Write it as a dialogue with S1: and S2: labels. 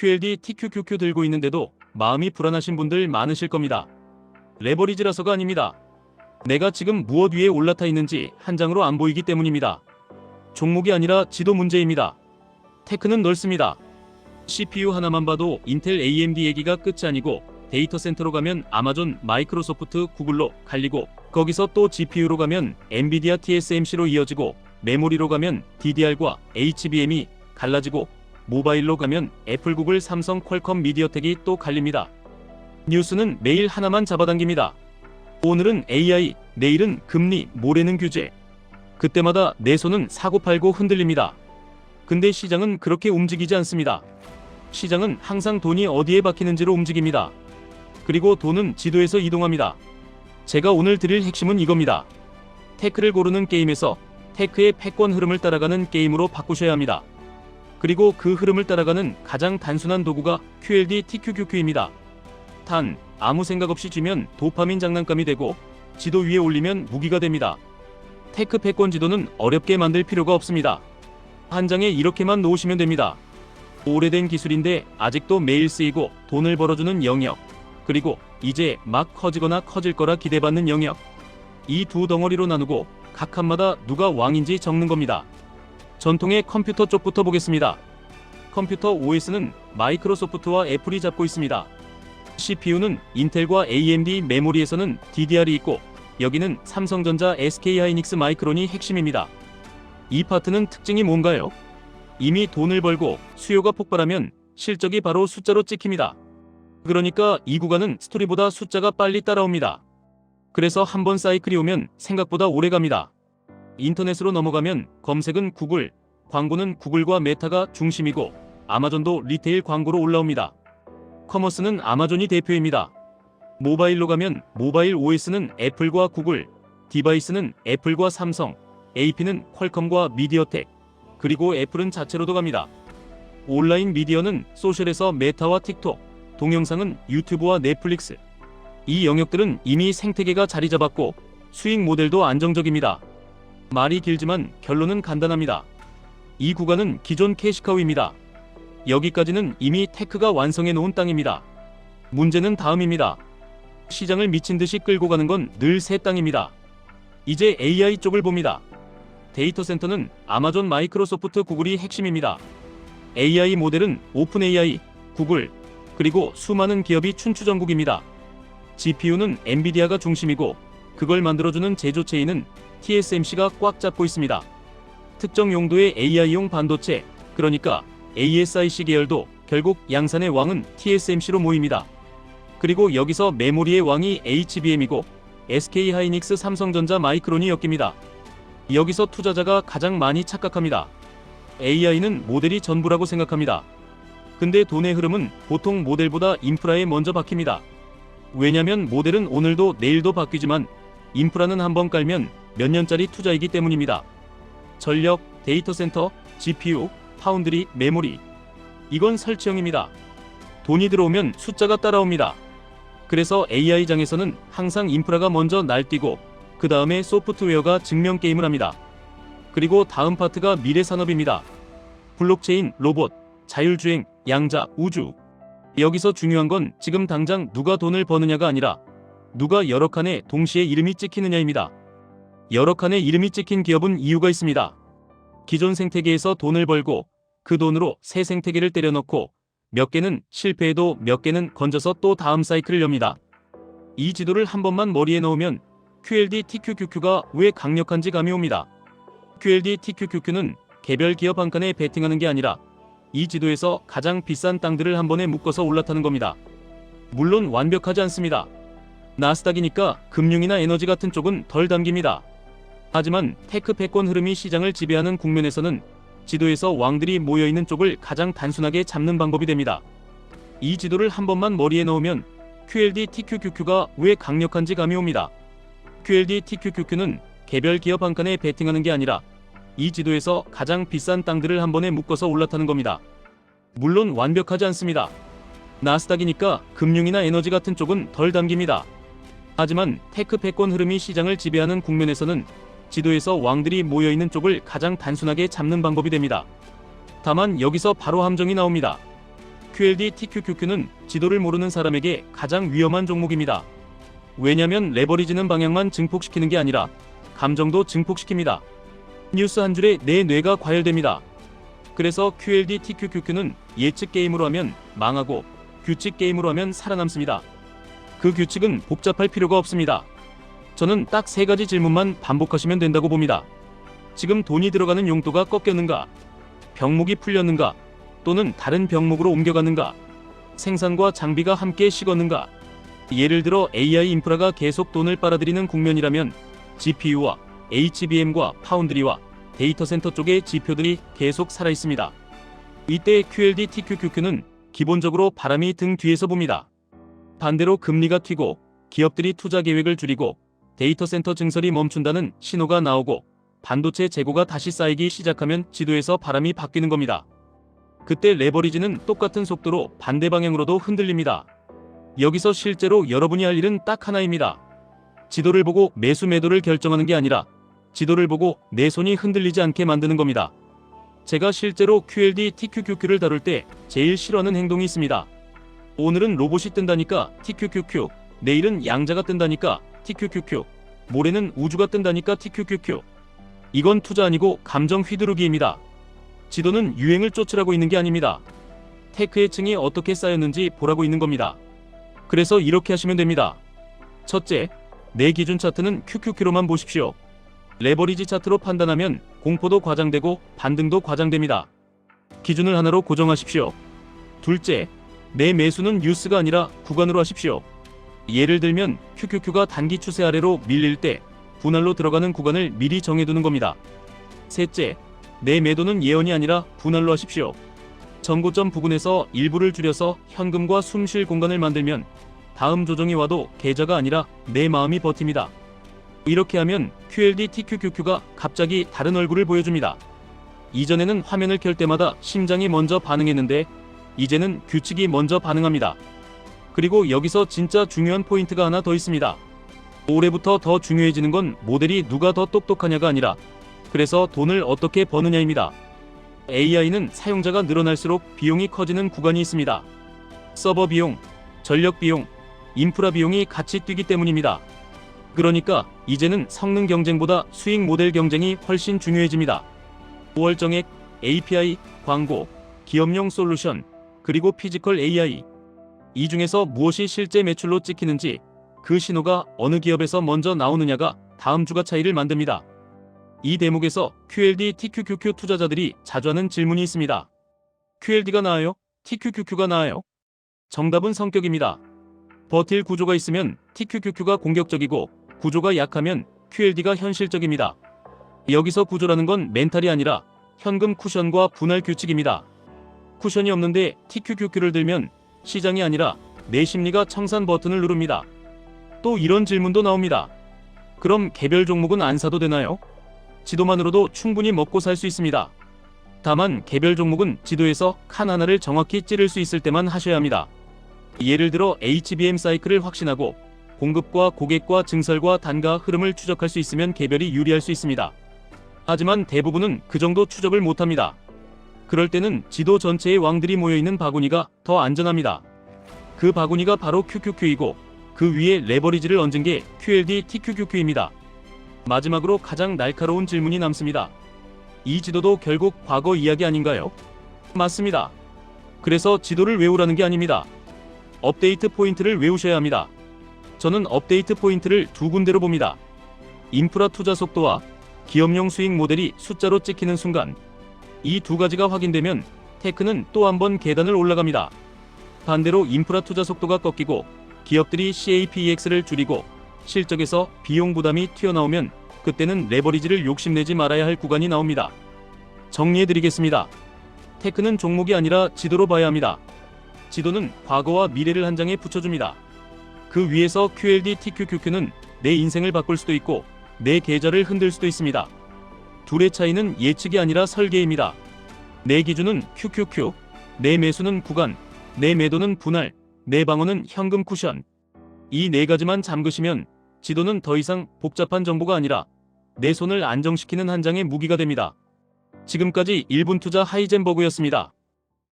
S1: QLD TQQQ 들고 있는데도 마음이 불안하신 분들 많으실 겁니다. 레버리지라서가 아닙니다. 내가 지금 무엇 위에 올라타 있는지 한 장으로 안 보이기 때문입니다. 종목이 아니라 지도 문제입니다. 테크는 넓습니다. CPU 하나만 봐도 인텔 AMD 얘기가 끝이 아니고 데이터 센터로 가면 아마존, 마이크로소프트, 구글로 갈리고 거기서 또 GPU로 가면 엔비디아 TSMC로 이어지고 메모리로 가면 DDR과 HBM이 갈라지고 모바일로 가면 애플, 구글, 삼성, 퀄컴, 미디어텍이 또 갈립니다. 뉴스는 매일 하나만 잡아당깁니다. 오늘은 AI, 내일은 금리, 모레는 규제. 그때마다 내 손은 사고팔고 흔들립니다. 근데 시장은 그렇게 움직이지 않습니다. 시장은 항상 돈이 어디에 박히는지로 움직입니다. 그리고 돈은 지도에서 이동합니다. 제가 오늘 드릴 핵심은 이겁니다. 테크를 고르는 게임에서 테크의 패권 흐름을 따라가는 게임으로 바꾸셔야 합니다. 그리고 그 흐름을 따라가는 가장 단순한 도구가 QLD TQQQ입니다. 단, 아무 생각 없이 쥐면 도파민 장난감이 되고 지도 위에 올리면 무기가 됩니다. 테크 패권 지도는 어렵게 만들 필요가 없습니다. 한 장에 이렇게만 놓으시면 됩니다. 오래된 기술인데 아직도 매일 쓰이고 돈을 벌어주는 영역, 그리고 이제 막 커지거나 커질 거라 기대받는 영역, 이 두 덩어리로 나누고 각 칸마다 누가 왕인지 적는 겁니다. 전통의 컴퓨터 쪽부터 보겠습니다. 컴퓨터 OS는 마이크로소프트와 애플이 잡고 있습니다. CPU는 인텔과 AMD, 메모리에서는 DDR이 있고 여기는 삼성전자, SK하이닉스, 마이크론이 핵심입니다. 이 파트는 특징이 뭔가요? 이미 돈을 벌고 수요가 폭발하면 실적이 바로 숫자로 찍힙니다. 그러니까 이 구간은 스토리보다 숫자가 빨리 따라옵니다. 그래서 한번 사이클이 오면 생각보다 오래 갑니다. 인터넷으로 넘어가면 검색은 구글, 광고는 구글과 메타가 중심이고 아마존도 리테일 광고로 올라옵니다. 커머스는 아마존이 대표입니다. 모바일로 가면 모바일 OS는 애플과 구글, 디바이스는 애플과 삼성, AP는 퀄컴과 미디어텍, 그리고 애플은 자체로도 갑니다. 온라인 미디어는 소셜에서 메타와 틱톡, 동영상은 유튜브와 넷플릭스. 이 영역들은 이미 생태계가 자리 잡았고 수익 모델도 안정적입니다. 말이 길지만 결론은 간단합니다. 이 구간은 기존 캐시카우입니다. 여기까지는 이미 테크가 완성해 놓은 땅입니다. 문제는 다음입니다. 시장을 미친 듯이 끌고 가는 건 늘 새 땅입니다. 이제 AI 쪽을 봅니다. 데이터 센터는 아마존, 마이크로소프트, 구글이 핵심입니다. AI 모델은 오픈 AI, 구글, 그리고 수많은 기업이 춘추전국입니다. GPU는 엔비디아가 중심이고 그걸 만들어주는 제조체인은 TSMC가 꽉 잡고 있습니다. 특정 용도의 AI용 반도체, 그러니까 ASIC 계열도 결국 양산의 왕은 TSMC로 모입니다. 그리고 여기서 메모리의 왕이 HBM이고 SK하이닉스, 삼성전자, 마이크론이 엮입니다. 여기서 투자자가 가장 많이 착각합니다. AI는 모델이 전부라고 생각합니다. 근데 돈의 흐름은 보통 모델보다 인프라에 먼저 박힙니다. 왜냐면 모델은 오늘도 내일도 바뀌지만 인프라는 한번 깔면 몇 년짜리 투자이기 때문입니다. 전력, 데이터 센터, GPU, 파운드리, 메모리. 이건 설치형입니다. 돈이 들어오면 숫자가 따라옵니다. 그래서 AI장에서는 항상 인프라가 먼저 날뛰고 그 다음에 소프트웨어가 증명 게임을 합니다. 그리고 다음 파트가 미래 산업입니다. 블록체인, 로봇, 자율주행, 양자, 우주. 여기서 중요한 건 지금 당장 누가 돈을 버느냐가 아니라 누가 여러 칸에 동시에 이름이 찍히느냐입니다. 여러 칸에 이름이 찍힌 기업은 이유가 있습니다. 기존 생태계에서 돈을 벌고 그 돈으로 새 생태계를 때려넣고 몇 개는 실패해도 몇 개는 건져서 또 다음 사이클을 엽니다. 이 지도를 한 번만 머리에 넣으면 QLD TQQQ가 왜 강력한지 감이 옵니다. QLD TQQQ는 개별 기업 한 칸에 베팅하는 게 아니라 이 지도에서 가장 비싼 땅들을 한 번에 묶어서 올라타는 겁니다. 물론 완벽하지 않습니다. 나스닥이니까 금융이나 에너지 같은 쪽은 덜 담깁니다. 하지만 테크 패권 흐름이 시장을 지배하는 국면에서는 지도에서 왕들이 모여있는 쪽을 가장 단순하게 잡는 방법이 됩니다. 이 지도를 한 번만 머리에 넣으면 QLD TQQQ가 왜 강력한지 감이 옵니다. QLD TQQQ는 개별 기업 한 칸에 베팅하는 게 아니라 이 지도에서 가장 비싼 땅들을 한 번에 묶어서 올라타는 겁니다. 물론 완벽하지 않습니다. 나스닥이니까 금융이나 에너지 같은 쪽은 덜 담깁니다. 하지만 테크 패권 흐름이 시장을 지배하는 국면에서는 지도에서 왕들이 모여있는 쪽을 가장 단순하게 잡는 방법이 됩니다. 다만 여기서 바로 함정이 나옵니다. QLD TQQQ는 지도를 모르는 사람에게 가장 위험한 종목입니다. 왜냐면 레버리지는 방향만 증폭시키는 게 아니라 감정도 증폭시킵니다. 뉴스 한 줄에 내 뇌가 과열됩니다. 그래서 QLD TQQQ는 예측 게임으로 하면 망하고 규칙 게임으로 하면 살아남습니다. 그 규칙은 복잡할 필요가 없습니다. 저는 딱 3가지 질문만 반복하시면 된다고 봅니다. 지금 돈이 들어가는 용도가 꺾였는가? 병목이 풀렸는가? 또는 다른 병목으로 옮겨갔는가? 생산과 장비가 함께 식었는가? 예를 들어 AI 인프라가 계속 돈을 빨아들이는 국면이라면 GPU와 HBM과 파운드리와 데이터 센터 쪽의 지표들이 계속 살아있습니다. 이때 QLD TQQQ는 기본적으로 바람이 등 뒤에서 봅니다. 반대로 금리가 튀고 기업들이 투자 계획을 줄이고 데이터 센터 증설이 멈춘다는 신호가 나오고 반도체 재고가 다시 쌓이기 시작하면 지도에서 바람이 바뀌는 겁니다. 그때 레버리지는 똑같은 속도로 반대 방향으로도 흔들립니다. 여기서 실제로 여러분이 할 일은 딱 하나입니다. 지도를 보고 매수 매도를 결정하는 게 아니라 지도를 보고 내 손이 흔들리지 않게 만드는 겁니다. 제가 실제로 QLD TQQQ를 다룰 때 제일 싫어하는 행동이 있습니다. 오늘은 로봇이 뜬다니까 TQQQ, 내일은 양자가 뜬다니까 TQQQ, 모레는 우주가 뜬다니까 TQQQ. 이건 투자 아니고 감정 휘두르기입니다. 지도는 유행을 쫓으라고 있는 게 아닙니다. 테크의 층이 어떻게 쌓였는지 보라고 있는 겁니다. 그래서 이렇게 하시면 됩니다. 첫째, 내 기준 차트는 QQQ로만 보십시오. 레버리지 차트로 판단하면 공포도 과장되고 반등도 과장됩니다. 기준을 하나로 고정하십시오. 둘째, 내 매수는 뉴스가 아니라 구간으로 하십시오. 예를 들면 QQQ가 단기 추세 아래로 밀릴 때 분할로 들어가는 구간을 미리 정해두는 겁니다. 셋째, 내 매도는 예언이 아니라 분할로 하십시오. 전고점 부근에서 일부를 줄여서 현금과 숨쉴 공간을 만들면 다음 조정이 와도 계좌가 아니라 내 마음이 버팁니다. 이렇게 하면 QLD TQQQ가 갑자기 다른 얼굴을 보여줍니다. 이전에는 화면을 켤 때마다 심장이 먼저 반응했는데 이제는 규칙이 먼저 반응합니다. 그리고 여기서 진짜 중요한 포인트가 하나 더 있습니다. 올해부터 더 중요해지는 건 모델이 누가 더 똑똑하냐가 아니라 그래서 돈을 어떻게 버느냐입니다. AI는 사용자가 늘어날수록 비용이 커지는 구간이 있습니다. 서버 비용, 전력 비용, 인프라 비용이 같이 뛰기 때문입니다. 그러니까 이제는 성능 경쟁보다 수익 모델 경쟁이 훨씬 중요해집니다. 월정액, API, 광고, 기업용 솔루션, 그리고 피지컬 AI. 이 중에서 무엇이 실제 매출로 찍히는지 그 신호가 어느 기업에서 먼저 나오느냐가 다음 주가 차이를 만듭니다. 이 대목에서 QLD TQQQ 투자자들이 자주 하는 질문이 있습니다. QLD가 나아요? TQQQ가 나아요? 정답은 성격입니다. 버틸 구조가 있으면 TQQQ가 공격적이고 구조가 약하면 QLD가 현실적입니다. 여기서 구조라는 건 멘탈이 아니라 현금 쿠션과 분할 규칙입니다. 쿠션이 없는데 TQQQ를 들면 시장이 아니라 내 심리가 청산 버튼을 누릅니다. 또 이런 질문도 나옵니다. 그럼 개별 종목은 안 사도 되나요? 지도만으로도 충분히 먹고 살 수 있습니다. 다만 개별 종목은 지도에서 칸 하나를 정확히 찌를 수 있을 때만 하셔야 합니다. 예를 들어 HBM 사이클을 확신하고 공급과 고객과 증설과 단가 흐름을 추적할 수 있으면 개별이 유리할 수 있습니다. 하지만 대부분은 그 정도 추적을 못합니다. 그럴 때는 지도 전체의 왕들이 모여있는 바구니가 더 안전합니다. 그 바구니가 바로 QQQ이고 그 위에 레버리지를 얹은 게 QLD TQQQ입니다. 마지막으로 가장 날카로운 질문이 남습니다. 이 지도도 결국 과거 이야기 아닌가요? 맞습니다. 그래서 지도를 외우라는 게 아닙니다. 업데이트 포인트를 외우셔야 합니다. 저는 업데이트 포인트를 두 군데로 봅니다. 인프라 투자 속도와 기업용 수익 모델이 숫자로 찍히는 순간 이 두 가지가 확인되면 테크는 또 한 번 계단을 올라갑니다. 반대로 인프라 투자 속도가 꺾이고 기업들이 CAPEX를 줄이고 실적에서 비용 부담이 튀어나오면 그때는 레버리지를 욕심내지 말아야 할 구간이 나옵니다. 정리해드리겠습니다. 테크는 종목이 아니라 지도로 봐야 합니다. 지도는 과거와 미래를 한 장에 붙여줍니다. 그 위에서 QLD TQQQ는 내 인생을 바꿀 수도 있고 내 계좌를 흔들 수도 있습니다. 둘의 차이는 예측이 아니라 설계입니다. 내 기준은 QQQ, 내 매수는 구간, 내 매도는 분할, 내 방어는 현금 쿠션. 이 네 가지만 잠그시면 지도는 더 이상 복잡한 정보가 아니라 내 손을 안정시키는 한 장의 무기가 됩니다. 지금까지 1분 투자 하이젠버그였습니다.